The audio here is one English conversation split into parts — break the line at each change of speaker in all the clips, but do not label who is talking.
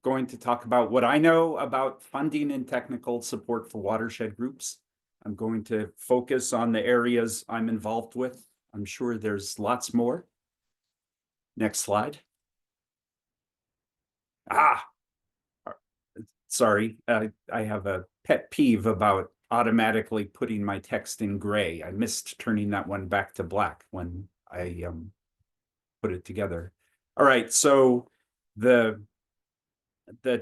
going to talk about what I know about funding and technical support for watershed groups. I'm going to focus on the areas I'm involved with. I'm sure there's lots more. Next slide. Sorry, I have a pet peeve about automatically putting my text in gray. I missed turning that one back to black when I put it together. All right, so the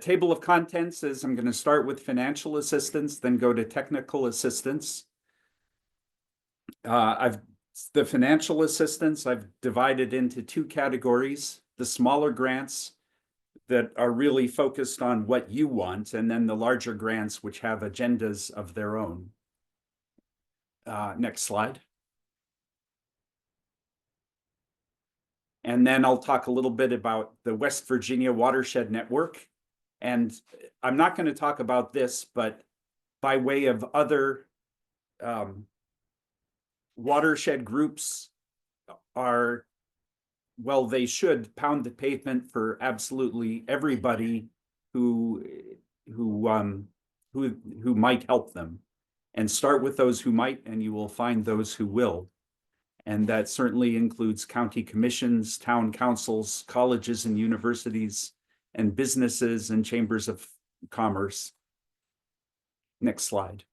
table of contents is I'm going to start with financial assistance, then go to technical assistance. The financial assistance I've divided into two categories: the smaller grants that are really focused on what you want, and then the larger grants which have agendas of their own. Next slide. And then I'll talk a little bit about the West Virginia Watershed Network. And I'm not going to talk about this, but by way of other watershed groups are, well, they should pound the pavement for absolutely everybody who might help them, and start with those who might, and you will find those who will. And that certainly includes county commissions, town councils, colleges and universities, and businesses and chambers of commerce. Next slide.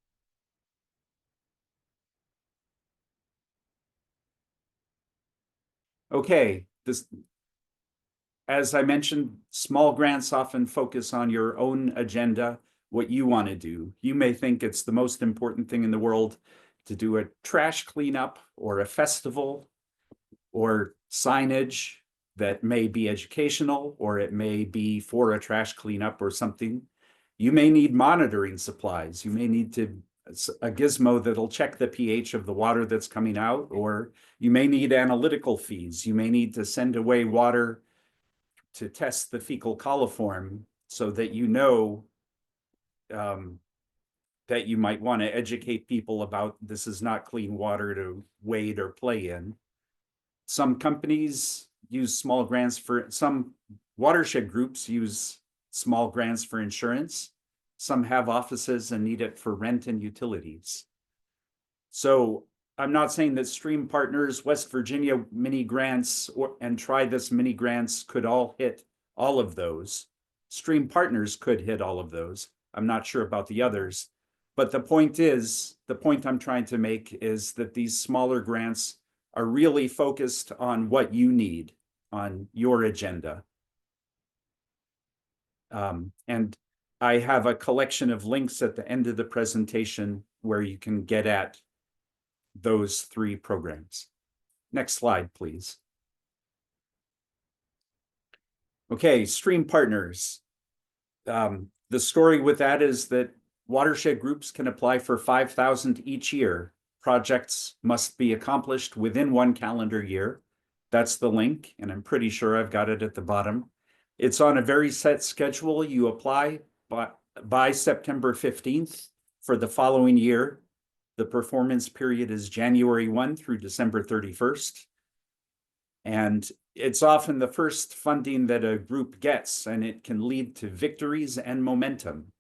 Okay, as I mentioned, small grants often focus on your own agenda, what you want to do. You may think it's the most important thing in the world to do a trash cleanup or a festival or signage that may be educational, or it may be for a trash cleanup or something. You may need monitoring supplies. You may need a gizmo that'll check the pH of the water that's coming out, or you may need analytical feeds. You may need to send away water to test the fecal coliform so that you know that you might want to educate people about this is not clean water to wade or play in. Some companies use small grants some watershed groups use small grants for insurance. Some have offices and need it for rent and utilities. So I'm not saying that Stream Partners, West Virginia mini grants, and Try This mini grants could all hit all of those. Stream Partners could hit all of those. I'm not sure about the others. But the point I'm trying to make is that these smaller grants are really focused on what you need, on your agenda. And I have a collection of links at the end of the presentation where you can get at those three programs. Next slide, please. Okay, Stream Partners. The story with that is that watershed groups can apply for $5,000 each year. Projects must be accomplished within 1 calendar year. That's the link, and I'm pretty sure I've got it at the bottom. It's on a very set schedule. You apply by September 15th for the following year. The performance period is January 1 through December 31st. And it's often the first funding that a group gets, and it can lead to victories and momentum.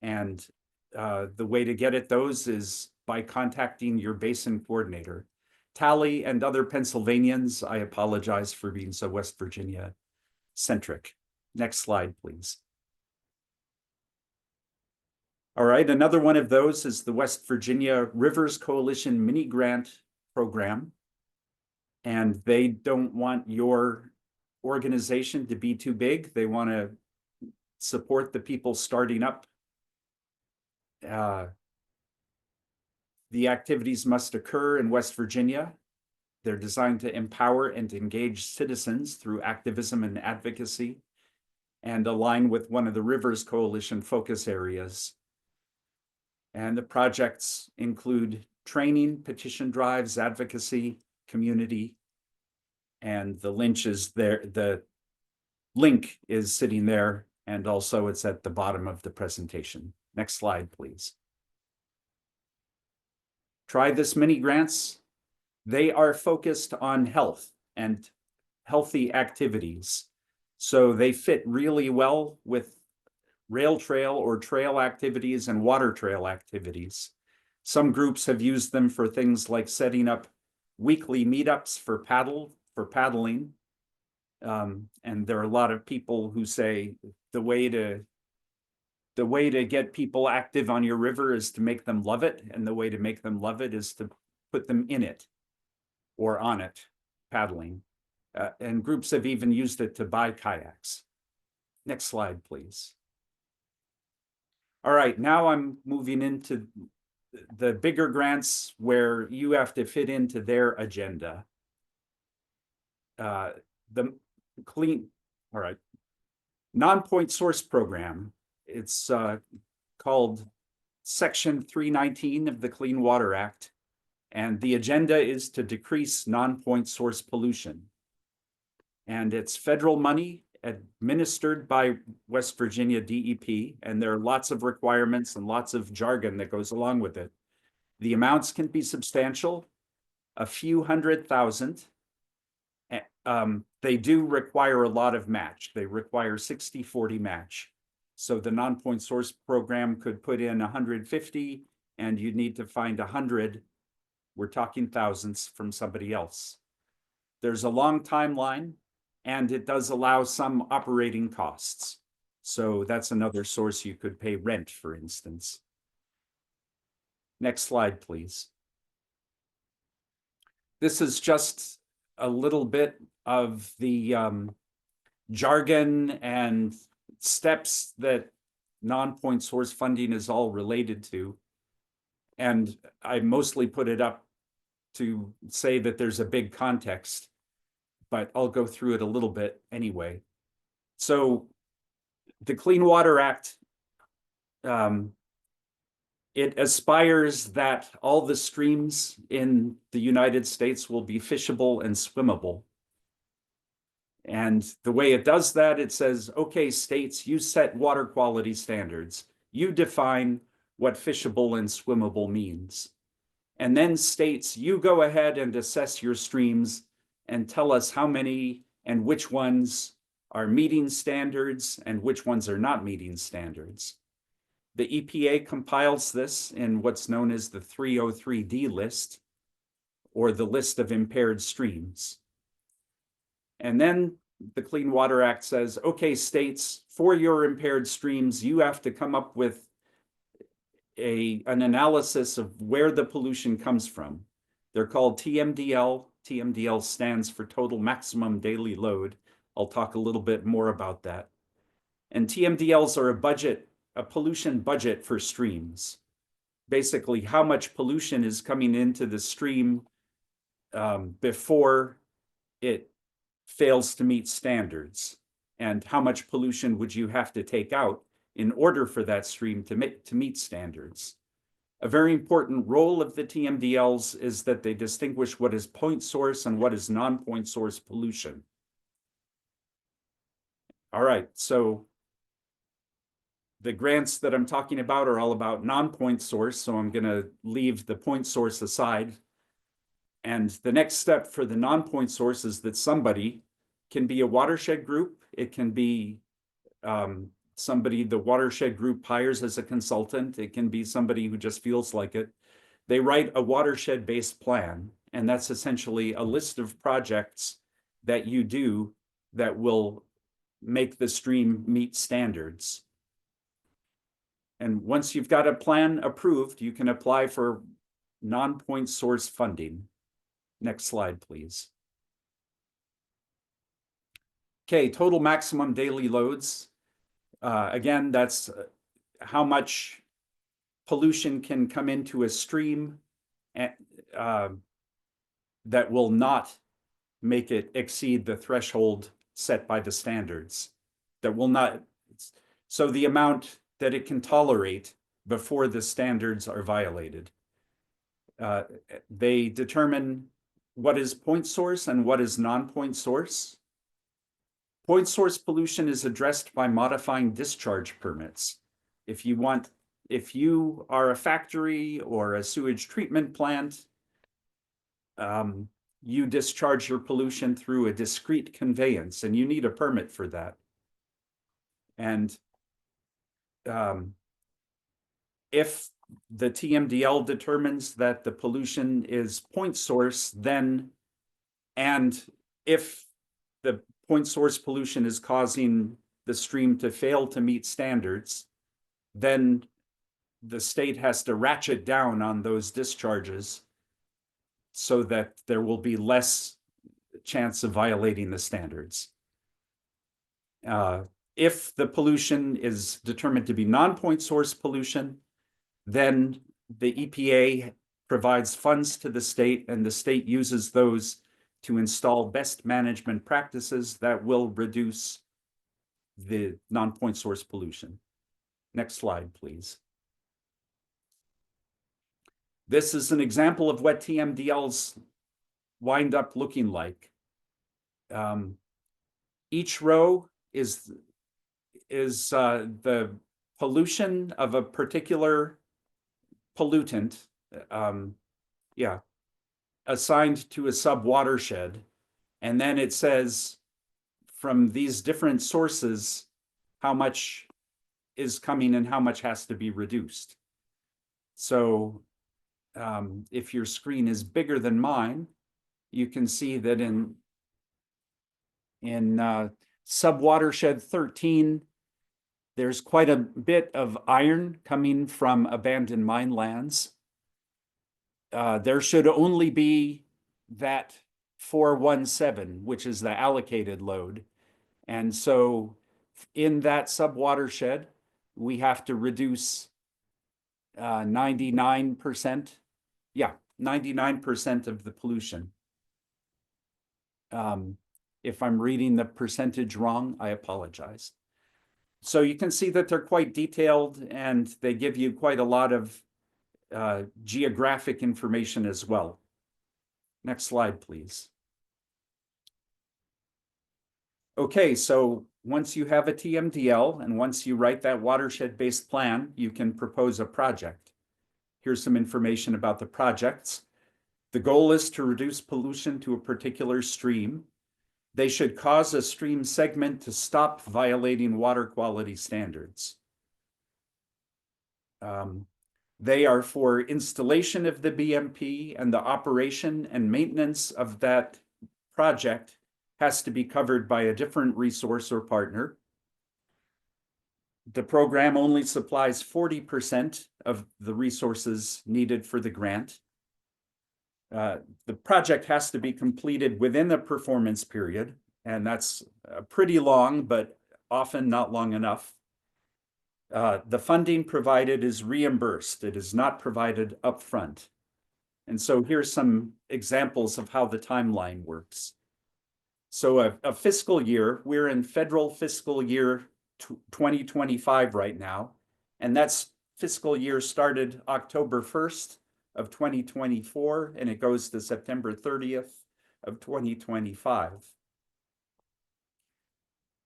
And the way to get at those is by contacting your basin coordinator. Tali and other Pennsylvanians, I apologize for being so West Virginia centric. Next slide, please. All right, another one of those is the West Virginia Rivers Coalition mini grant program. And they don't want your organization to be too big. They want to support the people starting up. The activities must occur in West Virginia. They're designed to empower and engage citizens through activism and advocacy, and align with one of the Rivers Coalition focus areas. And the projects include training, petition drives, advocacy, community, and the link is sitting there, and also it's at the bottom of the presentation. Next slide, please. Try This mini grants. They are focused on health and healthy activities. So they fit really well with rail trail or trail activities and water trail activities. Some groups have used them for things like setting up weekly meetups for paddling. And there are a lot of people who say the way to get people active on your river is to make them love it, and the way to make them love it is to put them in it or on it, paddling. And groups have even used it to buy kayaks. Next slide, please. All right, now I'm moving into the bigger grants where you have to fit into their agenda. The clean, all right, non-point source program. It's called Section 319 of the Clean Water Act, and the agenda is to decrease non-point source pollution. And it's federal money administered by West Virginia DEP, and there are lots of requirements and lots of jargon that goes along with it. The amounts can be substantial, a few $100,000. They do require a lot of match. They require 60-40 match. So the non-point source program could put in 150, and you'd need to find 100. We're talking thousands from somebody else. There's a long timeline, and it does allow some operating costs. So that's another source you could pay rent, for instance. Next slide, please. This is just a little bit of the jargon and steps that non-point source funding is all related to. And I mostly put it up to say that there's a big context, but I'll go through it a little bit anyway. So the Clean Water Act, it aspires that all the streams in the United States will be fishable and swimmable. And the way it does that, it says, okay, states, you set water quality standards. You define what fishable and swimmable means. And then states, you go ahead and assess your streams and tell us how many and which ones are meeting standards and which ones are not meeting standards. The EPA compiles this in what's known as the 303D list, or the list of impaired streams. And then the Clean Water Act says, okay, states, for your impaired streams, you have to come up with an analysis of where the pollution comes from. They're called TMDL. TMDL stands for Total Maximum Daily Load. I'll talk a little bit more about that. And TMDLs are a pollution budget for streams. Basically, how much pollution is coming into the stream before it fails to meet standards, and how much pollution would you have to take out in order for that stream to meet standards. A very important role of the TMDLs is that they distinguish what is point source and what is non-point source pollution. All right, so the grants that I'm talking about are all about non-point source, so I'm going to leave the point source aside. And the next step for the non-point source is that somebody can be a watershed group. It can be somebody the watershed group hires as a consultant. It can be somebody who just feels like it. They write a watershed-based plan, and that's essentially a list of projects that you do that will make the stream meet standards. And once you've got a plan approved, you can apply for non-point source funding. Next slide, please. Okay, total maximum daily loads. Again, that's how much pollution can come into a stream that will not make it exceed the threshold set by the standards. That will not, so the amount that it can tolerate before the standards are violated. They determine what is point source and what is non-point source. Point source pollution is addressed by modifying discharge permits. If you are a factory or a sewage treatment plant, you discharge your pollution through a discrete conveyance, and you need a permit for that. And if the TMDL determines that the pollution is point source, then, and if the point source pollution is causing the stream to fail to meet standards, then the state has to ratchet down on those discharges so that there will be less chance of violating the standards. If the pollution is determined to be non-point source pollution, then the EPA provides funds to the state, and the state uses those to install best management practices that will reduce the non-point source pollution. Next slide, please. This is an example of what TMDLs wind up looking like. Each row is the pollution of a particular pollutant, assigned to a sub-watershed. And then it says from these different sources, how much is coming and how much has to be reduced. So if your screen is bigger than mine, you can see that in sub-watershed 13, there's quite a bit of iron coming from abandoned mine lands. There should only be that 417, which is the allocated load. And so in that sub-watershed, we have to reduce 99%. Yeah, 99% of the pollution. If I'm reading the percentage wrong, I apologize. So you can see that they're quite detailed, and they give you quite a lot of geographic information as well. Next slide, please. Okay, so once you have a TMDL and once you write that watershed-based plan, you can propose a project. Here's some information about the projects. The goal is to reduce pollution to a particular stream. They should cause a stream segment to stop violating water quality standards. They are for installation of the BMP, and the operation and maintenance of that project has to be covered by a different resource or partner. The program only supplies 40% of the resources needed for the grant. The project has to be completed within the performance period, and that's pretty long, but often not long enough. The funding provided is reimbursed. It is not provided upfront. And so here's some examples of how the timeline works. So a fiscal year, we're in federal fiscal year 2025 right now, and that's fiscal year started October 1st of 2024, and it goes to September 30th of 2025.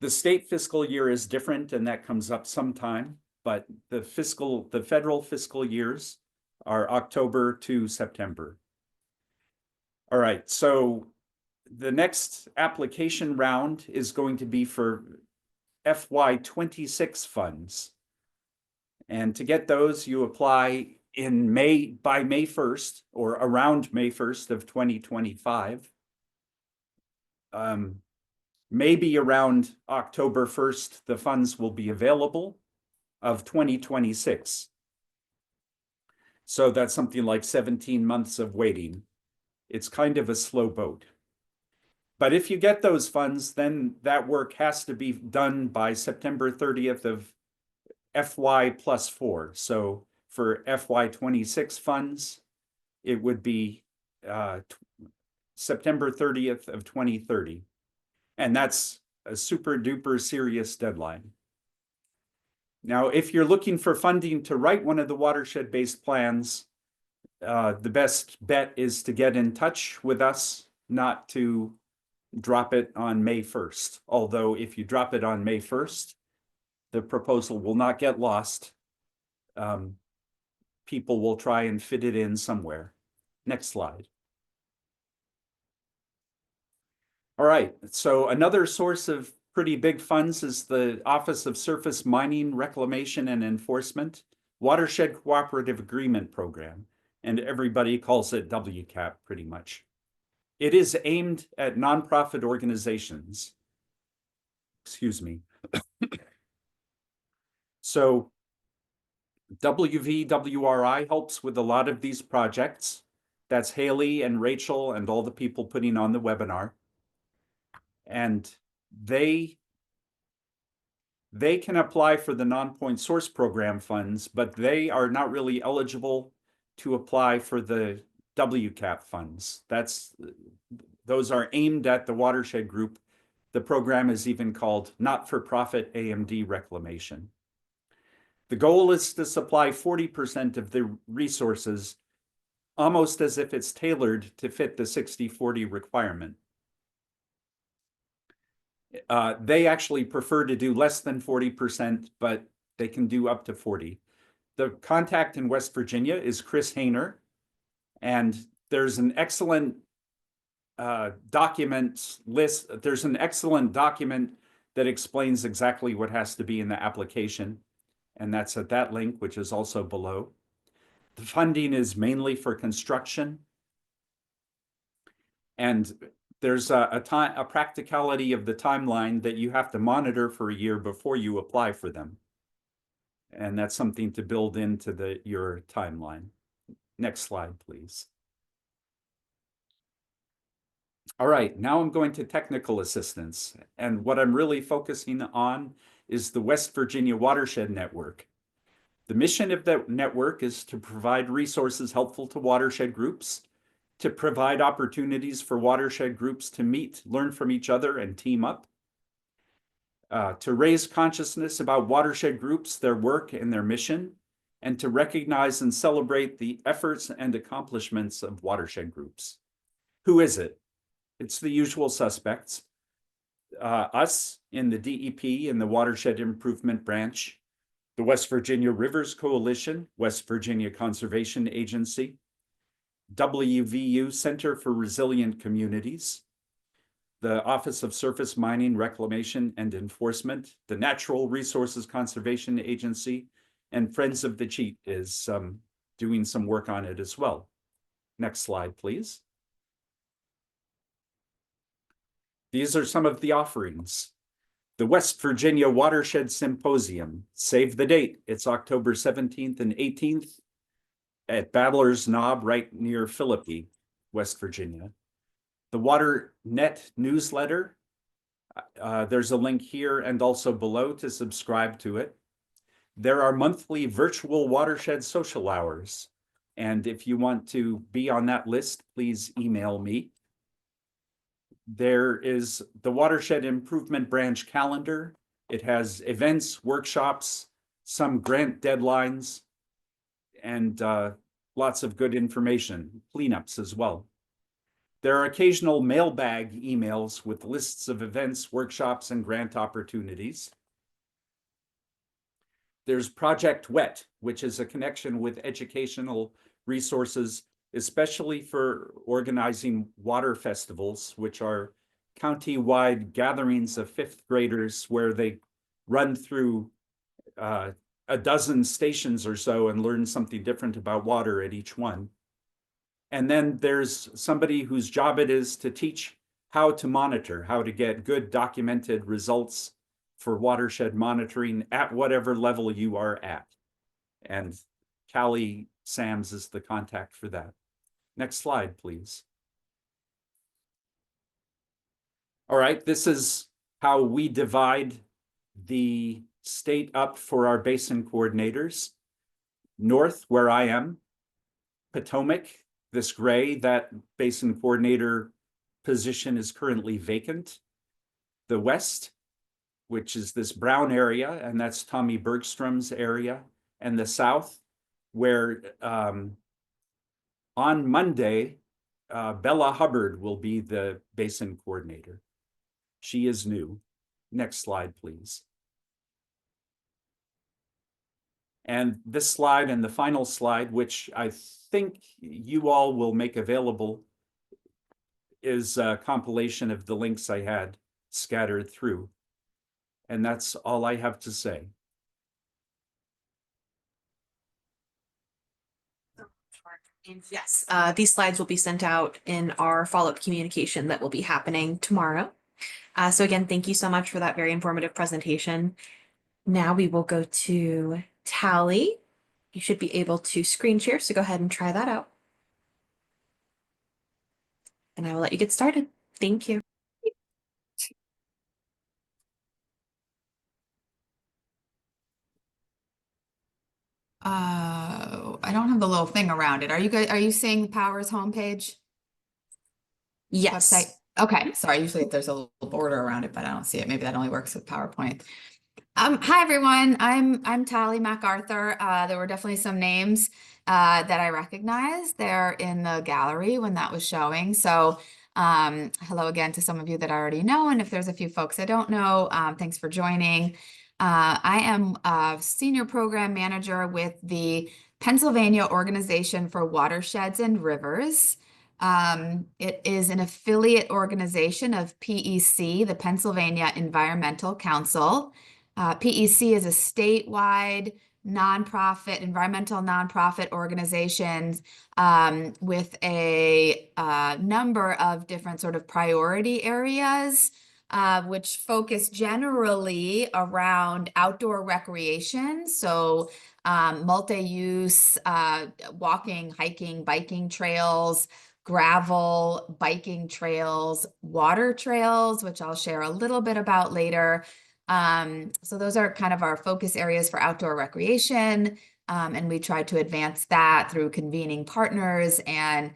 The state fiscal year is different, and that comes up sometime, but the federal fiscal years are October to September. All right, so the next application round is going to be for FY26 funds. And to get those, you apply by May 1st or around May 1st of 2025. Maybe around October 1st, the funds will be available of 2026. So that's something like 17 months of waiting. It's kind of a slow boat. But if you get those funds, then that work has to be done by September 30th of FY plus 4. So for FY26 funds, it would be September 30th of 2030. And that's a super duper serious deadline. Now, if you're looking for funding to write one of the watershed-based plans, the best bet is to get in touch with us, not to drop it on May 1st. Although if you drop it on May 1st, the proposal will not get lost. People will try and fit it in somewhere. Next slide. All right, so another source of pretty big funds is the Office of Surface Mining Reclamation and Enforcement Watershed Cooperative Agreement Program, and everybody calls it WCAP pretty much. It is aimed at nonprofit organizations. Excuse me. So WVWRI helps with a lot of these projects. That's Haley and Rachel and all the people putting on the webinar. And they can apply for the non-point source program funds, but they are not really eligible to apply for the WCAP funds. Those are aimed at the watershed group. The program is even called not-for-profit AMD reclamation. The goal is to supply 40% of the resources, almost as if it's tailored to fit the 60-40 requirement. They actually prefer to do less than 40%, but they can do up to 40. The contact in West Virginia is Chris Hayner, and there's an excellent document list. There's an excellent document that explains exactly what has to be in the application, and that's at that link, which is also below. The funding is mainly for construction, and there's a practicality of the timeline that you have to monitor for a year before you apply for them. And that's something to build into your timeline. Next slide, please. All right, now I'm going to technical assistance. And what I'm really focusing on is the West Virginia Watershed Network. The mission of that network is to provide resources helpful to watershed groups, to provide opportunities for watershed groups to meet, learn from each other, and team up, to raise consciousness about watershed groups, their work, and their mission, and to recognize and celebrate the efforts and accomplishments of watershed groups. Who is it? It's the usual suspects. Us in the DEP in the Watershed Improvement Branch, the West Virginia Rivers Coalition, West Virginia Conservation Agency, WVU Center for Resilient Communities, the Office of Surface Mining, Reclamation, and Enforcement, the Natural Resources Conservation Agency, and Friends of the Cheat is doing some work on it as well. Next slide, please. These are some of the offerings. The West Virginia Watershed Symposium, save the date, it's October 17th and 18th at Battler's Knob right near Philippi, West Virginia. The WaterNet newsletter, there's a link here and also below to subscribe to it. There are monthly virtual watershed social hours. And if you want to be on that list, please email me. There is the Watershed Improvement Branch calendar. It has events, workshops, some grant deadlines, and lots of good information, cleanups as well. There are occasional mailbag emails with lists of events, workshops, and grant opportunities. There's Project WET, which is a connection with educational resources, especially for organizing water festivals, which are county-wide gatherings of fifth graders where they run through a dozen stations or so and learn something different about water at each one. And then there's somebody whose job it is to teach how to monitor, how to get good documented results for watershed monitoring at whatever level you are at. And Callie Sams is the contact for that. Next slide, please. All right, this is how we divide the state up for our basin coordinators. North, where I am, Potomac, this gray, that basin coordinator position is currently vacant. The West, which is this brown area, and that's Tommy Bergstrom's area. And the South, where on Monday, Bella Hubbard will be the basin coordinator. She is new. Next slide, please. And this slide and the final slide, which I think you all will make available, is a compilation of the links I had scattered through. And that's all I have to say.
Yes, these slides will be sent out in our follow-up communication that will be happening tomorrow. So again, thank you so much for that very informative presentation. Now we will go to Tali. You should be able to screen share, so go ahead and try that out. And I will let you get started. Thank you.
I don't have the little thing around it. Are you seeing the Powers homepage
Yes.
website? Okay, sorry. Usually there's a little border around it, but I don't see it. Maybe that only works with PowerPoint. Hi everyone. I'm Tali MacArthur. There were definitely some names that I recognized there in the gallery when that was showing. So hello again to some of you that I already know, and if there's a few folks I don't know, thanks for joining. I am a senior program manager with the Pennsylvania Organization for Watersheds and Rivers. It is an affiliate organization of PEC, the Pennsylvania Environmental Council. PEC is a statewide nonprofit, environmental nonprofit organization with a number of different sort of priority areas, which focus generally around outdoor recreation. So multi-use walking, hiking, biking trails, gravel, biking trails, water trails, which I'll share a little bit about later. So those are kind of our focus areas for outdoor recreation. And we try to advance that through convening partners and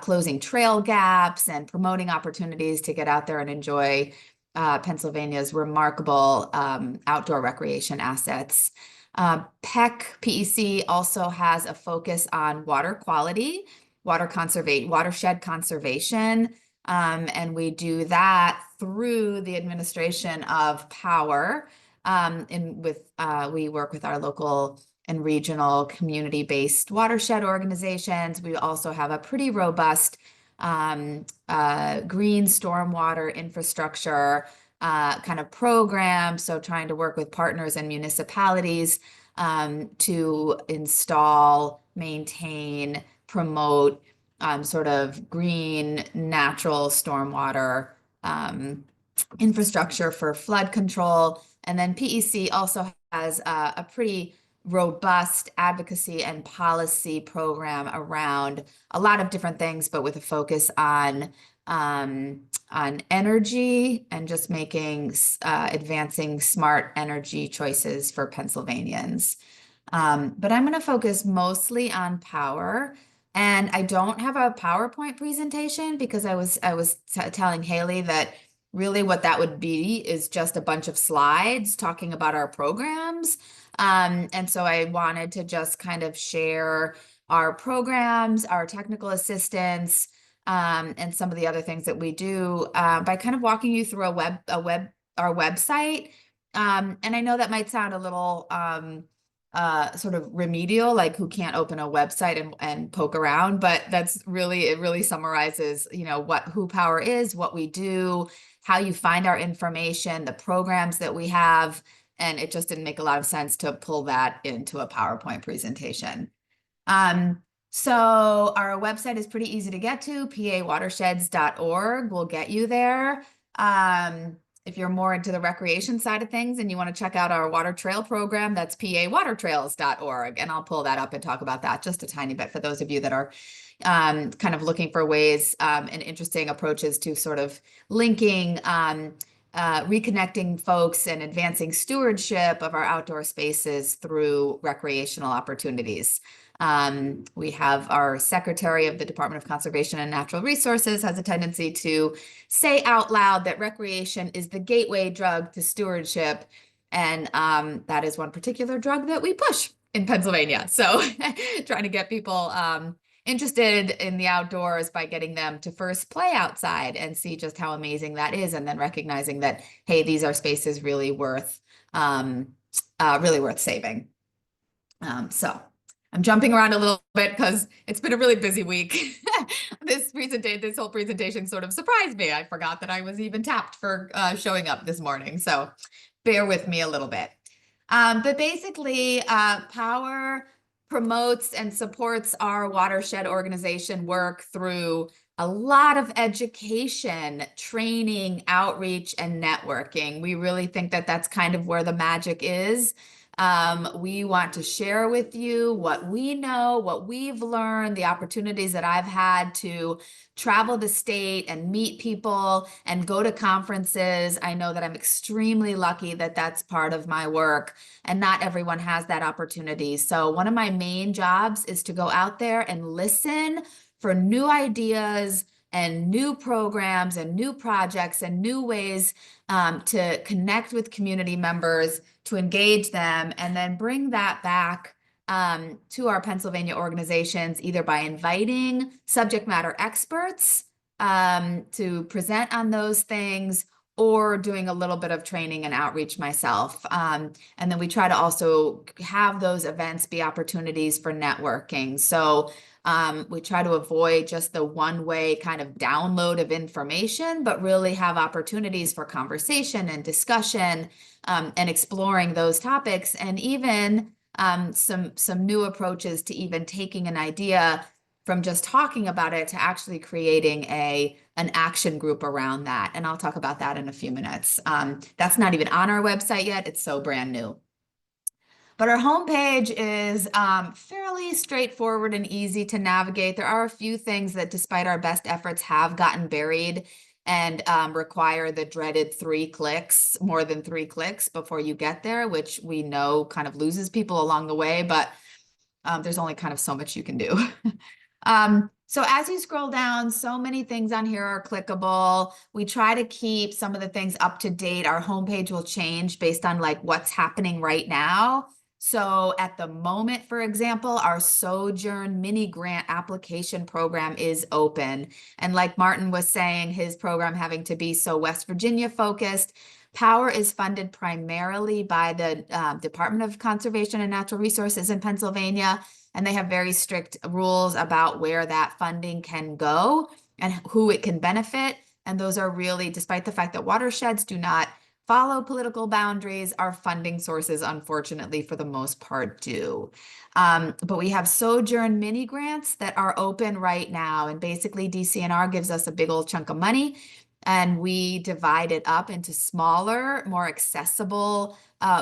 closing trail gaps and promoting opportunities to get out there and enjoy Pennsylvania's remarkable outdoor recreation assets. PEC also has a focus on water quality, watershed conservation. And we do that through the administration of power. We work with our local and regional community-based watershed organizations. We also have a pretty robust green stormwater infrastructure kind of program. So trying to work with partners and municipalities to install, maintain, promote sort of green, natural stormwater infrastructure for flood control. And then PEC also has a pretty robust advocacy and policy program around a lot of different things, but with a focus on energy and just making advancing smart energy choices for Pennsylvanians. But I'm going to focus mostly on power. And I don't have a PowerPoint presentation because I was telling Haley that really what that would be is just a bunch of slides talking about our programs. And so I wanted to just kind of share our programs, our technical assistance, and some of the other things that we do by kind of walking you through our website. And I know that might sound a little sort of remedial, like who can't open a website and poke around, but it really summarizes, who Power is, what we do, how you find our information, the programs that we have. And it just didn't make a lot of sense to pull that into a PowerPoint presentation. So our website is pretty easy to get to, pawatersheds.org will get you there. If you're more into the recreation side of things and you want to check out our water trail program, that's pawatertrails.org. And I'll pull that up and talk about that just a tiny bit for those of you that are kind of looking for ways and interesting approaches to sort of linking, reconnecting folks and advancing stewardship of our outdoor spaces through recreational opportunities. We have our Secretary of the Department of Conservation and Natural Resources has a tendency to say out loud that recreation is the gateway drug to stewardship. And that is one particular drug that we push in Pennsylvania. So trying to get people interested in the outdoors by getting them to first play outside and see just how amazing that is. And then recognizing that, hey, these are spaces really worth saving. I'm jumping around a little bit because it's been a really busy week. This whole presentation sort of surprised me. I forgot that I was even tapped for showing up this morning. So bear with me a little bit. But basically, Power promotes and supports our watershed organization work through a lot of education, training, outreach, and networking. We really think that that's kind of where the magic is. We want to share with you what we know, what we've learned, the opportunities that I've had to travel the state and meet people and go to conferences. I know that I'm extremely lucky that that's part of my work, and not everyone has that opportunity. So one of my main jobs is to go out there and listen for new ideas and new programs and new projects and new ways to connect with community members, to engage them, and then bring that back to our Pennsylvania organizations, either by inviting subject matter experts to present on those things, or doing a little bit of training and outreach myself. And then we try to also have those events be opportunities for networking. So we try to avoid just the one-way kind of download of information, but really have opportunities for conversation and discussion and exploring those topics, and even some new approaches to even taking an idea from just talking about it to actually creating an action group around that. And I'll talk about that in a few minutes. That's not even on our website yet. It's so brand new. But our homepage is fairly straightforward and easy to navigate. There are a few things that, despite our best efforts, have gotten buried and require the dreaded 3 clicks, more than 3 clicks before you get there, which we know kind of loses people along the way, but there's only kind of so much you can do. So as you scroll down, so many things on here are clickable. We try to keep some of the things up to date. Our homepage will change based on like what's happening right now. So at the moment, for example, our Sojourn mini grant application program is open. And like Martin was saying, his program having to be so West Virginia focused, Power is funded primarily by the Department of Conservation and Natural Resources in Pennsylvania, and they have very strict rules about where that funding can go and who it can benefit. And those are really, despite the fact that watersheds do not follow political boundaries, our funding sources, unfortunately, for the most part, do. But we have Sojourn mini grants that are open right now. And basically, DCNR gives us a big old chunk of money, and we divide it up into smaller, more accessible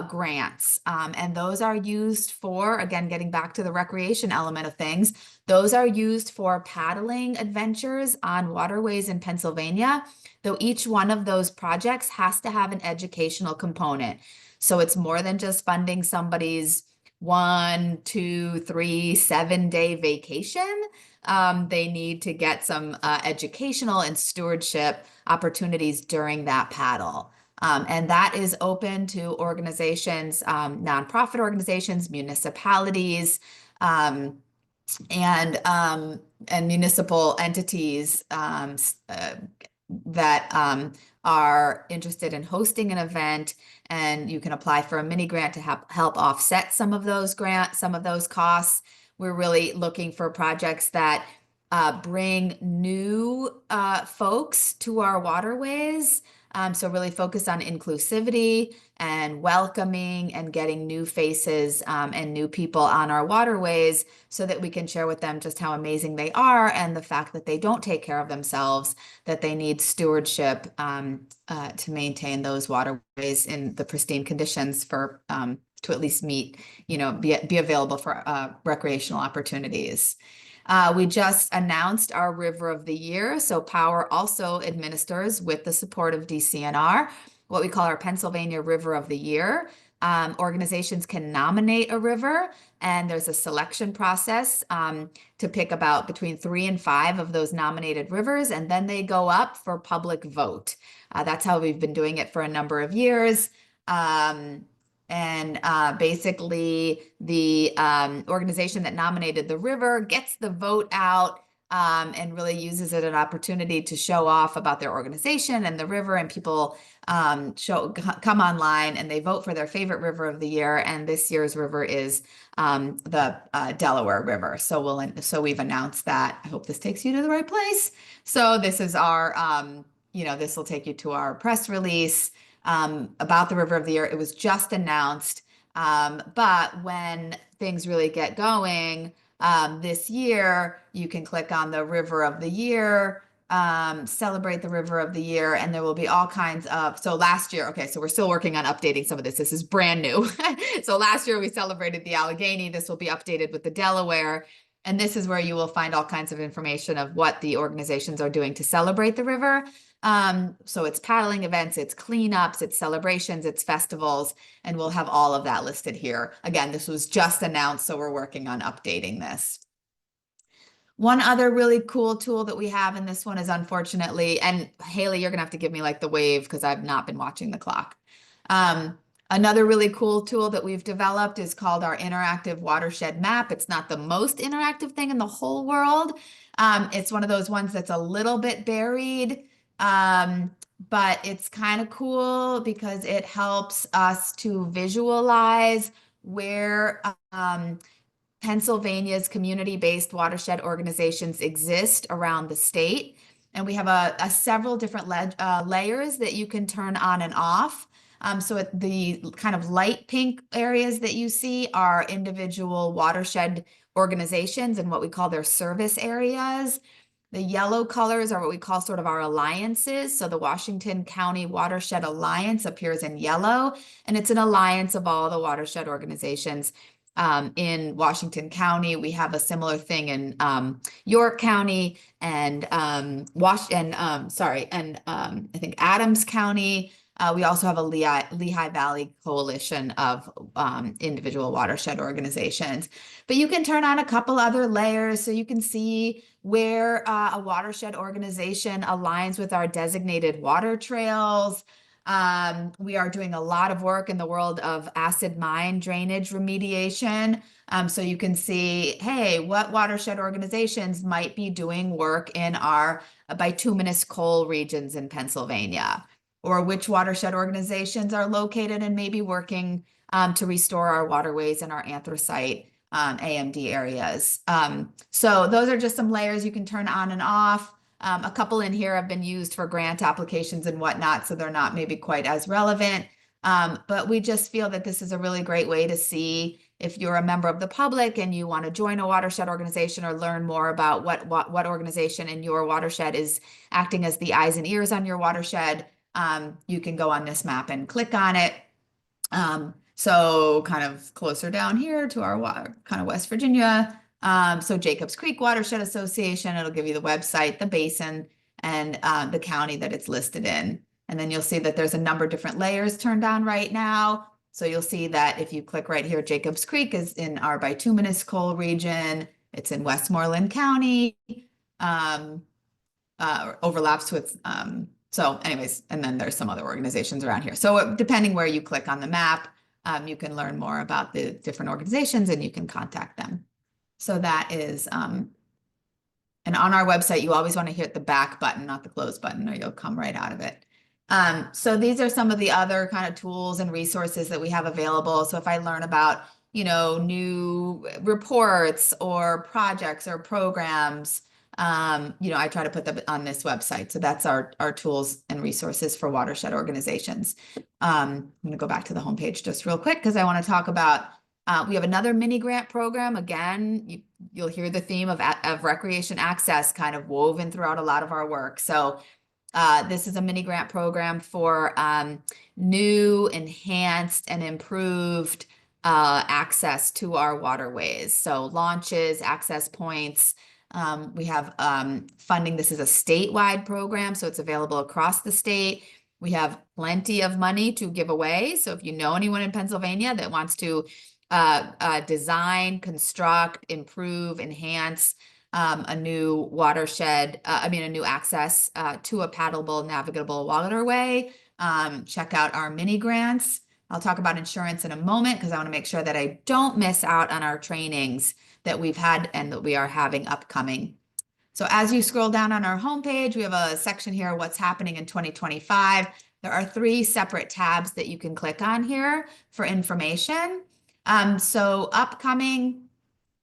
grants. And those are used for, again, getting back to the recreation element of things, those are used for paddling adventures on waterways in Pennsylvania, though each one of those projects has to have an educational component. So it's more than just funding somebody's 1, 2, 3, 7-day vacation. They need to get some educational and stewardship opportunities during that paddle. And that is open to organizations, nonprofit organizations, municipalities, and municipal entities that are interested in hosting an event. And you can apply for a mini grant to help offset some of those costs. We're really looking for projects that bring new folks to our waterways. So really focus on inclusivity and welcoming and getting new faces and new people on our waterways, so that we can share with them just how amazing they are, and the fact that they don't take care of themselves, that they need stewardship to maintain those waterways in the pristine conditions for to at least meet, be available for recreational opportunities. We just announced our River of the Year. So Power also administers, with the support of DCNR, what we call our Pennsylvania River of the Year. Organizations can nominate a river, and there's a selection process to pick about between 3 and 5 of those nominated rivers, and then they go up for public vote. That's how we've been doing it for a number of years. Basically, the organization that nominated the river gets the vote out and really uses it as an opportunity to show off about their organization and the river, and people come online and they vote for their favorite river of the year. And this year's river is the Delaware River. So we've announced that. I hope this takes you to the right place. So this is our, this will take you to our press release about the river of the year. It was just announced. But when things really get going this year, you can click on the River of the Year, celebrate the River of the Year, and there will be all kinds of, so last year, okay, so we're still working on updating some of this. This is brand new. So last year we celebrated the Allegheny. This will be updated with the Delaware. And this is where you will find all kinds of information of what the organizations are doing to celebrate the river. So it's paddling events, it's cleanups, it's celebrations, it's festivals, and we'll have all of that listed here. Again, this was just announced, so we're working on updating this. One other really cool tool that we have in this one is, unfortunately, and Haley, you're gonna have to give me like the wave because I've not been watching the clock. Another really cool tool that we've developed is called our interactive watershed map. It's not the most interactive thing in the whole world. It's one of those ones that's a little bit buried. But it's kind of cool because it helps us to visualize where Pennsylvania's community-based watershed organizations exist around the state. And we have several different layers that you can turn on and off. So the kind of light pink areas that you see are individual watershed organizations and what we call their service areas. The yellow colors are what we call sort of our alliances. So the Washington County Watershed Alliance appears in yellow, and it's an alliance of all the watershed organizations in Washington County. We have a similar thing in York County and I think Adams County. We also have a Lehigh Valley coalition of individual watershed organizations. But you can turn on a couple other layers so you can see where a watershed organization aligns with our designated water trails. We are doing a lot of work in the world of acid mine drainage remediation. So you can see, hey, what watershed organizations might be doing work in our bituminous coal regions in Pennsylvania, or which watershed organizations are located and maybe working to restore our waterways and our anthracite AMD areas. So those are just some layers you can turn on and off. A couple in here have been used for grant applications and whatnot, so they're not maybe quite as relevant. But we just feel that this is a really great way to see if you're a member of the public and you want to join a watershed organization or learn more about what organization in your watershed is acting as the eyes and ears on your watershed. You can go on this map and click on it. So kind of closer down here to our kind of West Virginia. So Jacobs Creek Watershed Association, it'll give you the website, the basin, and the county that it's listed in. And then you'll see that there's a number of different layers turned on right now. So you'll see that if you click right here, Jacobs Creek is in our bituminous coal region. It's in Westmoreland County, overlaps with, so anyways, and then there's some other organizations around here. So depending where you click on the map, you can learn more about the different organizations and you can contact them. So that is, and on our website, you always want to hit the back button, not the close button, or you'll come right out of it. So these are some of the other kind of tools and resources that we have available. So if I learn about, new reports or projects or programs, I try to put them on this website. So that's our tools and resources for watershed organizations. I'm going to go back to the homepage just real quick because I want to talk about, we have another mini grant program. Again, you'll hear the theme of recreation access kind of woven throughout a lot of our work. So this is a mini grant program for new, enhanced, and improved access to our waterways. So launches, access points. We have funding. This is a statewide program, so it's available across the state. We have plenty of money to give away. So if you know anyone in Pennsylvania that wants to design, construct, improve, enhance a new watershed, a new access to a paddleable, navigable waterway, check out our mini grants. I'll talk about insurance in a moment because I want to make sure that I don't miss out on our trainings that we've had and that we are having upcoming. So as you scroll down on our homepage, we have a section here, what's happening in 2025. There are 3 separate tabs that you can click on here for information. So upcoming,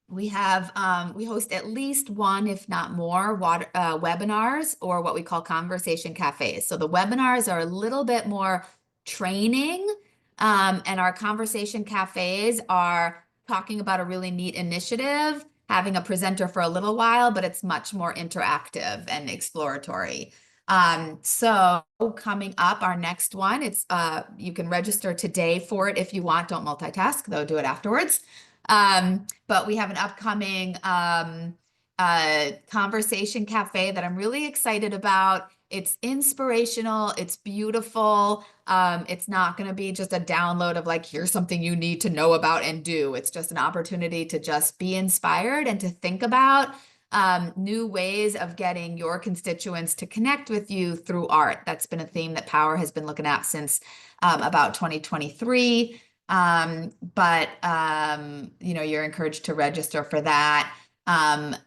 we have we host at least 1, if not more, webinars, or what we call conversation cafes. So the webinars are a little bit more training, and our conversation cafes are talking about a really neat initiative, having a presenter for a little while, but it's much more interactive and exploratory. So coming up, our next one, it's you can register today for it if you want. Don't multitask, though, do it afterwards. But we have an upcoming conversation cafe that I'm really excited about. It's inspirational, it's beautiful. It's not going to be just a download of like, here's something you need to know about and do. It's just an opportunity to just be inspired and to think about new ways of getting your constituents to connect with you through art. That's been a theme that Power has been looking at since about 2023. But you know, you're encouraged to register for that.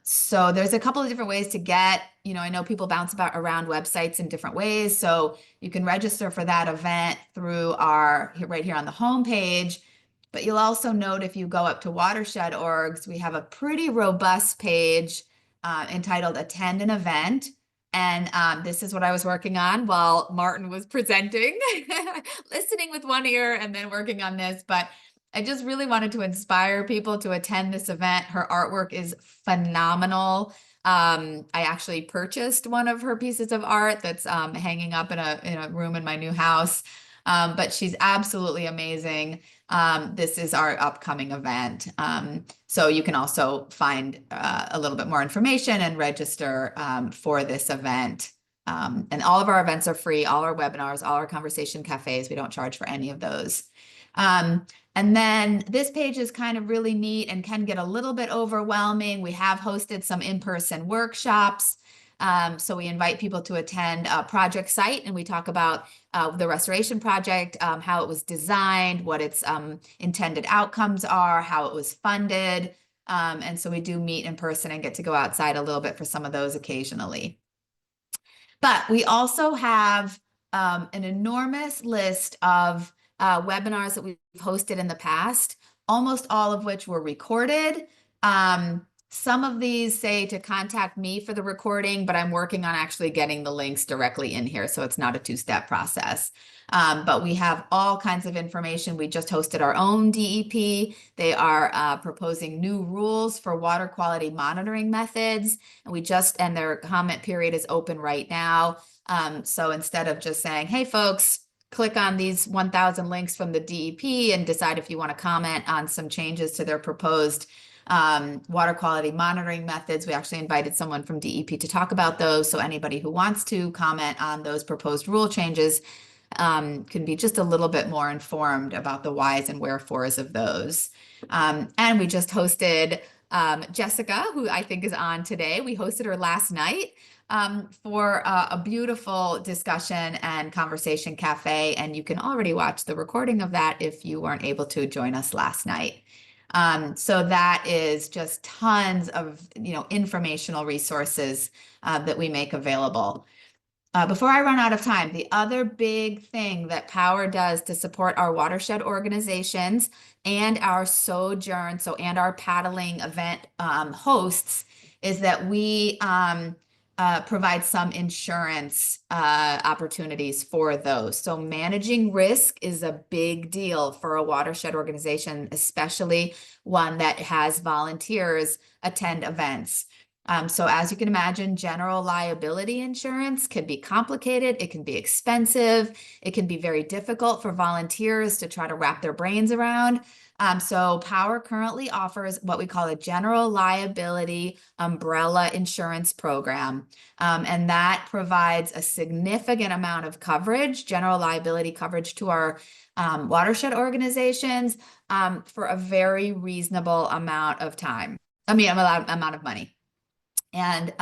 So there's a couple of different ways to get, you know, I know people bounce about around websites in different ways. So you can register for that event through our, right here on the homepage. But you'll also note if you go up to Watershed orgs, we have a pretty robust page entitled Attend an Event. And this is what I was working on while Martin was presenting, listening with one ear and then working on this. But I just really wanted to inspire people to attend this event. Her artwork is phenomenal. I actually purchased one of her pieces of art that's hanging up in a room in my new house. But she's absolutely amazing. This is our upcoming event. So you can also find a little bit more information and register for this event. And all of our events are free, all our webinars, all our conversation cafes. We don't charge for any of those. And then this page is kind of really neat and can get a little bit overwhelming. We have hosted some in-person workshops. So we invite people to attend a project site, and we talk about the restoration project, how it was designed, what its intended outcomes are, how it was funded. And so we do meet in person and get to go outside a little bit for some of those occasionally. But we also have an enormous list of webinars that we've hosted in the past, almost all of which were recorded. Some of these say to contact me for the recording, but I'm working on actually getting the links directly in here, so it's not a 2-step process. But we have all kinds of information. We just hosted our own DEP. They are proposing new rules for water quality monitoring methods, and their comment period is open right now. So instead of just saying, hey folks, click on these 1,000 links from the DEP and decide if you want to comment on some changes to their proposed water quality monitoring methods. We actually invited someone from DEP to talk about those. So anybody who wants to comment on those proposed rule changes can be just a little bit more informed about the whys and wherefores of those. And we just hosted Jessica, who I think is on today. We hosted her last night for a beautiful discussion and conversation cafe. And you can already watch the recording of that if you weren't able to join us last night. So that is just tons of, you know, informational resources that we make available. Before I run out of time, the other big thing that Power does to support our watershed organizations and our sojourn, and our paddling event hosts, is that we provide some insurance opportunities for those. So managing risk is a big deal for a watershed organization, especially one that has volunteers attend events. So as you can imagine, general liability insurance can be complicated. It can be expensive. It can be very difficult for volunteers to try to wrap their brains around. So Power currently offers what we call a general liability umbrella insurance program. And that provides a significant amount of coverage, general liability coverage, to our watershed organizations for a very reasonable amount of time. Amount of money. And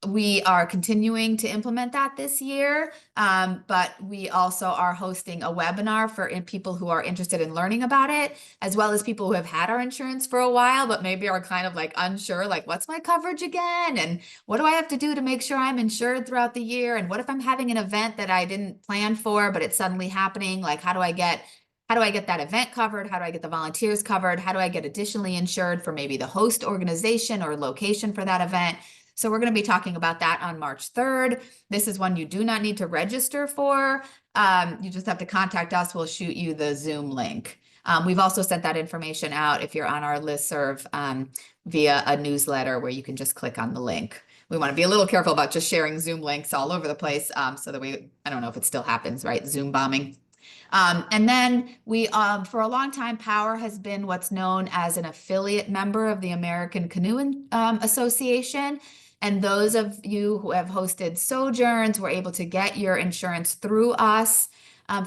we are continuing to implement that this year, but we also are hosting a webinar for people who are interested in learning about it, as well as people who have had our insurance for a while, but maybe are kind of like unsure, like what's my coverage again? And what do I have to do to make sure I'm insured throughout the year? And what if I'm having an event that I didn't plan for, but it's suddenly happening? Like, how do I get that event covered? How do I get the volunteers covered? How do I get additionally insured for maybe the host organization or location for that event? So we're going to be talking about that on March 3rd. This is one you do not need to register for. You just have to contact us. We'll shoot you the Zoom link. We've also sent that information out if you're on our listserv via a newsletter where you can just click on the link. We want to be a little careful about just sharing Zoom links all over the place so that I don't know if it still happens, right? Zoom bombing. And then we, for a long time, POWER has been what's known as an affiliate member of the American Canoe Association. And those of you who have hosted sojourns were able to get your insurance through us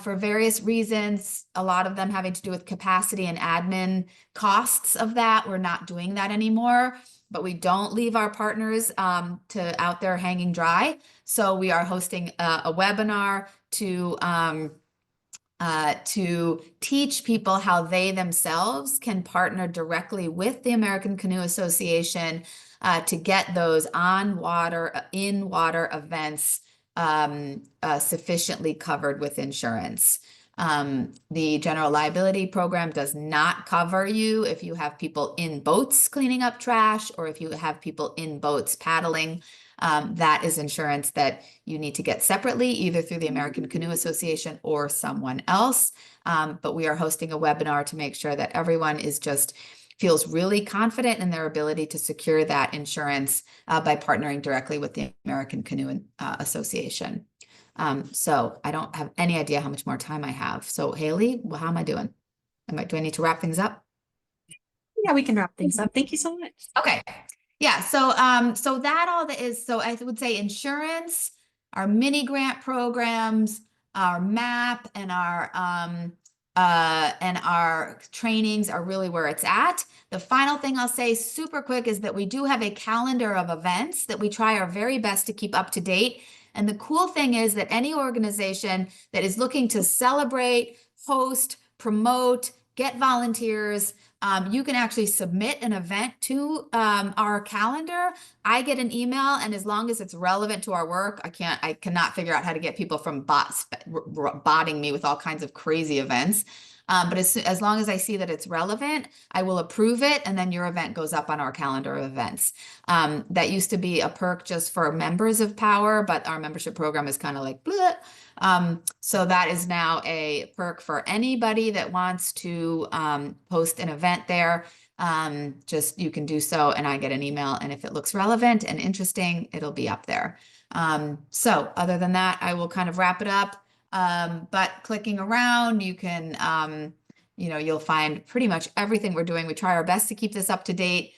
for various reasons, a lot of them having to do with capacity and admin costs of that. We're not doing that anymore, but we don't leave our partners out there hanging dry. So we are hosting a webinar to teach people how they themselves can partner directly with the American Canoe Association to get those in water events sufficiently covered with insurance. The general liability program does not cover you if you have people in boats cleaning up trash or if you have people in boats paddling. That is insurance that you need to get separately, either through the American Canoe Association or someone else. But we are hosting a webinar to make sure that everyone feels really confident in their ability to secure that insurance by partnering directly with the American Canoe Association. So I don't have any idea how much more time I have. So Haley, how am I doing? Do I need to wrap things up?
Yeah, we can wrap things up. Thank you so much.
Okay. Yeah, so so I would say insurance, our mini grant programs, our MAP, and our trainings are really where it's at. The final thing I'll say super quick is that we do have a calendar of events that we try our very best to keep up to date. And the cool thing is that any organization that is looking to celebrate, host, promote, get volunteers, you can actually submit an event to our calendar. I get an email, and as long as it's relevant to our work, I cannot figure out how to get people from botting me with all kinds of crazy events. But as long as I see that it's relevant, I will approve it, and then your event goes up on our calendar of events. That used to be a perk just for members of POWER, but our membership program is kind of like, bleh. So that is now a perk for anybody that wants to post an event there. Just you can do so, and I get an email, and if it looks relevant and interesting, it'll be up there. So other than that, I will kind of wrap it up. But clicking around, you can, you'll find pretty much everything we're doing. We try our best to keep this up to date.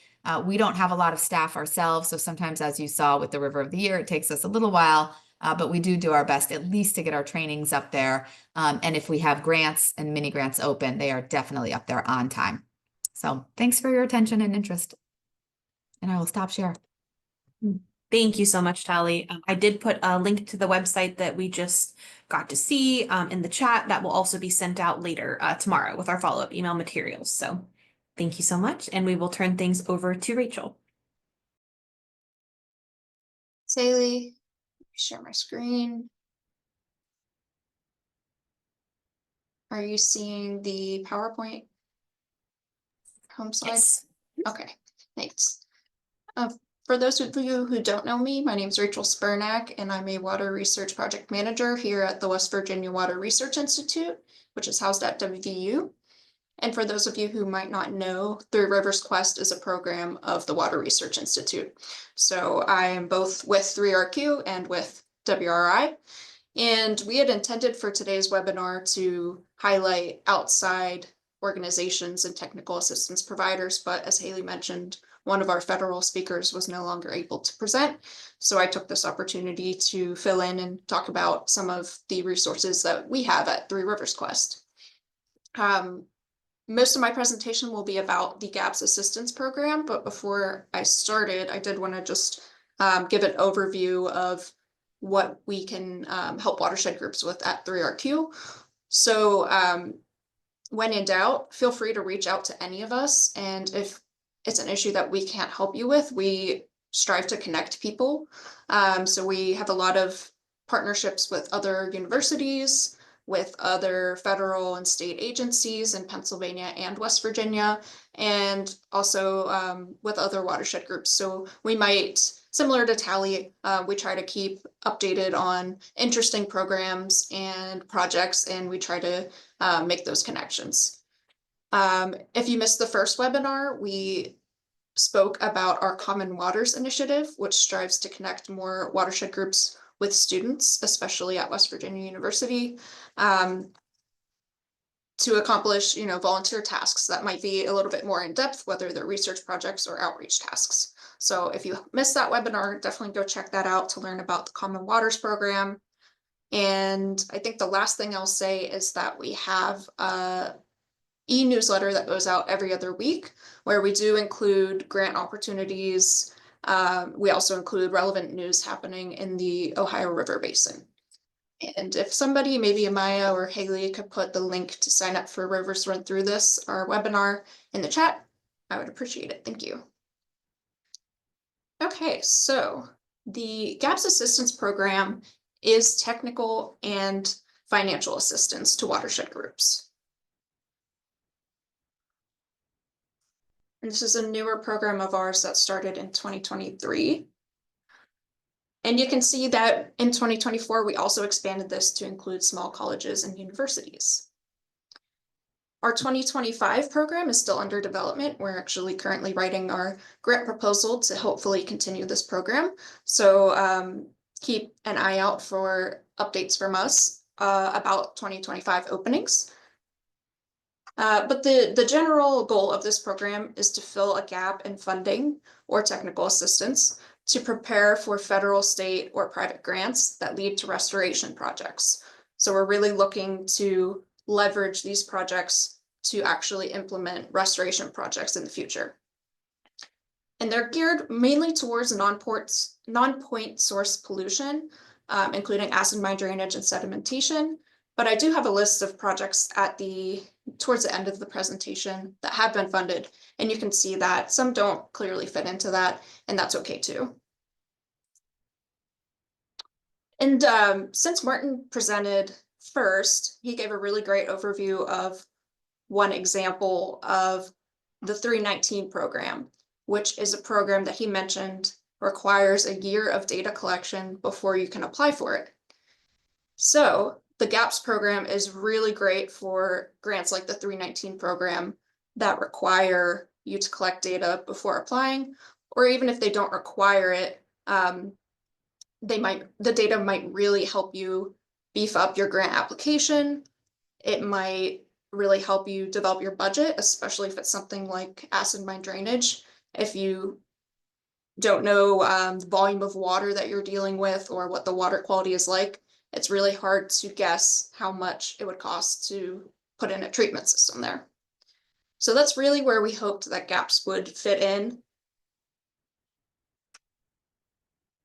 We don't have a lot of staff ourselves, so sometimes, as you saw with the River of the Year, it takes us a little while. But we do our best at least to get our trainings up there. And if we have grants and mini grants open, they are definitely up there on time. So thanks for your attention and interest. And I will stop share.
Thank you so much, Tali. I did put a link to the website that we just got to see in the chat. That will also be sent out later tomorrow with our follow-up email materials. So thank you so much. And we will turn things over to Rachel.
Haley. Share my screen. Are you seeing the PowerPoint home slide?
Yes.
Okay, thanks. For those of you who don't know me, my name is Rachel Spirnak, and I'm a water research project manager here at the West Virginia Water Research Institute, which is housed at WVU. And for those of you who might not know, Three Rivers Quest is a program of the Water Research Institute. So I am both with 3RQ and with WRI. And we had intended for today's webinar to highlight outside organizations and technical assistance providers, but as Haley mentioned, one of our federal speakers was no longer able to present. So I took this opportunity to fill in and talk about some of the resources that we have at Three Rivers Quest. Most of my presentation will be about the GAPS assistance program, but before I started, I did want to just give an overview of what we can help watershed groups with at 3RQ. So when in doubt, feel free to reach out to any of us. And if it's an issue that we can't help you with, we strive to connect people. So we have a lot of partnerships with other universities, with other federal and state agencies in Pennsylvania and West Virginia, and also with other watershed groups. So we might, similar to Tali, we try to keep updated on interesting programs and projects, and we try to make those connections. If you missed the first webinar, we spoke about our Common Waters initiative, which strives to connect more watershed groups with students, especially at West Virginia University, to accomplish, volunteer tasks that might be a little bit more in depth, whether they're research projects or outreach tasks. So if you missed that webinar, definitely go check that out to learn about the Common Waters program. And I think the last thing I'll say is that we have a e-newsletter that goes out every other week, where we do include grant opportunities. We also include relevant news happening in the Ohio River Basin. And if somebody, maybe Amaya or Haley, could put the link to sign up for Rivers Run Through This, our webinar, in the chat, I would appreciate it. Thank you. Okay, so the GAPS Assistance Program is technical and financial assistance to watershed groups. And this is a newer program of ours that started in 2023. And you can see that in 2024, we also expanded this to include small colleges and universities. Our 2025 program is still under development. We're actually currently writing our grant proposal to hopefully continue this program. So keep an eye out for updates from us about 2025 openings. But the general goal of this program is to fill a gap in funding or technical assistance to prepare for federal, state, or private grants that lead to restoration projects. So we're really looking to leverage these projects to actually implement restoration projects in the future. And they're geared mainly towards non-point source pollution, including acid mine drainage and sedimentation. But I do have a list of projects towards the end of the presentation that have been funded, and you can see that some don't clearly fit into that, and that's okay too. And since Martin presented first, he gave a really great overview of one example of the 319 program, which is a program that he mentioned requires a year of data collection before you can apply for it. So the GAPS program is really great for grants like the 319 program that require you to collect data before applying, or even if they don't require it, the data might really help you beef up your grant application. It might really help you develop your budget, especially if it's something like acid mine drainage. If you don't know the volume of water that you're dealing with or what the water quality is like, it's really hard to guess how much it would cost to put in a treatment system there. So that's really where we hoped that GAPS would fit in.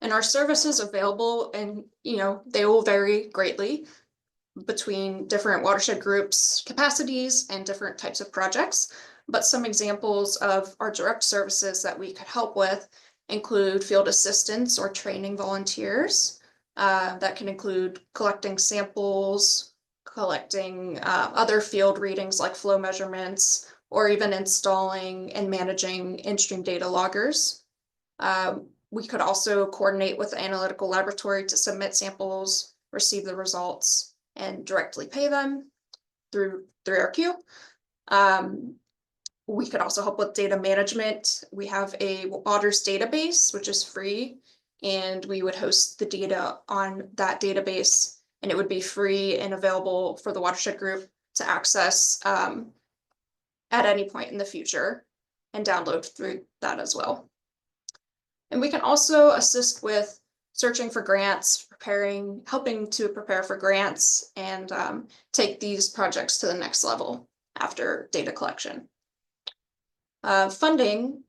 And our services available, and they will vary greatly between different watershed groups, capacities, and different types of projects. But some examples of our direct services that we could help with include field assistance or training volunteers. That can include collecting samples, collecting other field readings like flow measurements, or even installing and managing in-stream data loggers. We could also coordinate with the analytical laboratory to submit samples, receive the results, and directly pay them through 3RQ. We could also help with data management. We have a Waters database, which is free, and we would host the data on that database, and it would be free and available for the watershed group to access at any point in the future and download through that as well. And we can also assist with searching for grants, helping to prepare for grants, and take these projects to the next level after data collection. Funding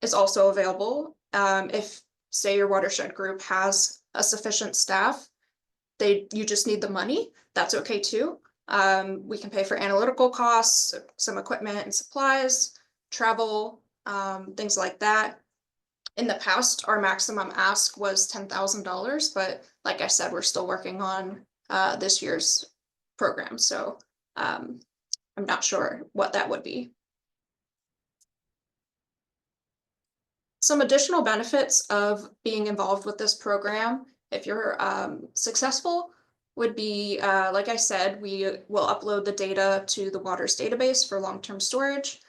is also available. If say your watershed group has a sufficient staff, you just need the money, that's okay too. We can pay for analytical costs, some equipment and supplies, travel, things like that. In the past, our maximum ask was $10,000, but like I said, we're still working on this year's program, so I'm not sure what that would be. Some additional benefits of being involved with this program, if you're successful, would be, like I said, we will upload the data to the Waters database for long-term storage.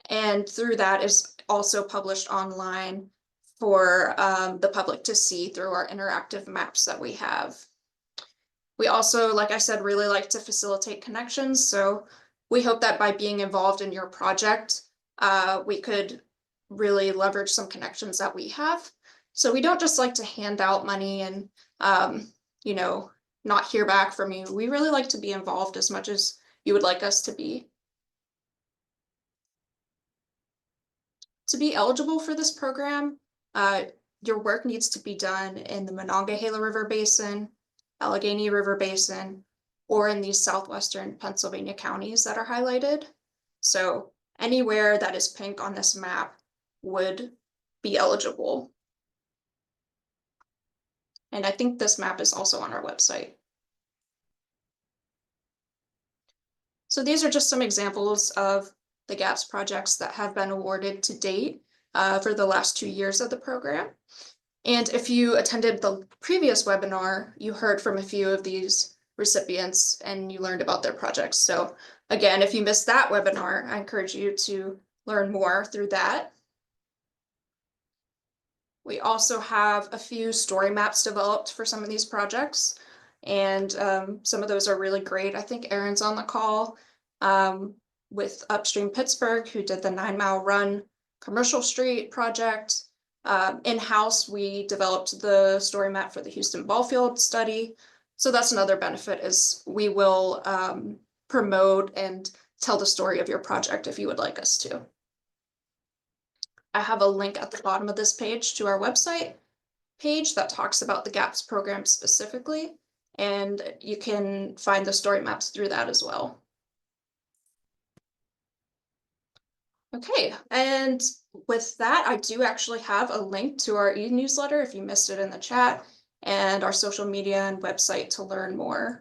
And through that is also published online for the public to see through our interactive maps that we have. We also, like I said, really like to facilitate connections. So we hope that by being involved in your project, we could really leverage some connections that we have. So we don't just like to hand out money and, you know, not hear back from you. We really like to be involved as much as you would like us to be. To be eligible for this program, your work needs to be done in the Monongahela River Basin, Allegheny River Basin, or in these southwestern Pennsylvania counties that are highlighted. So anywhere that is pink on this map would be eligible. And I think this map is also on our website. So these are just some examples of the GAPS projects that have been awarded to date for the last 2 years of the program. And if you attended the previous webinar, you heard from a few of these recipients and you learned about their projects. So again, if you missed that webinar, I encourage you to learn more through that. We also have a few story maps developed for some of these projects, and some of those are really great. I think Erin's on the call with Upstream Pittsburgh, who did the 9 Mile Run Commercial Street project. In-house, we developed the story map for the Houston Ballfield study. So that's another benefit, is we will promote and tell the story of your project if you would like us to. I have a link at the bottom of this page to our website page that talks about the GAPS program specifically, and you can find the story maps through that as well. Okay, and with that, I do actually have a link to our e-newsletter if you missed it in the chat, and our social media and website to learn more.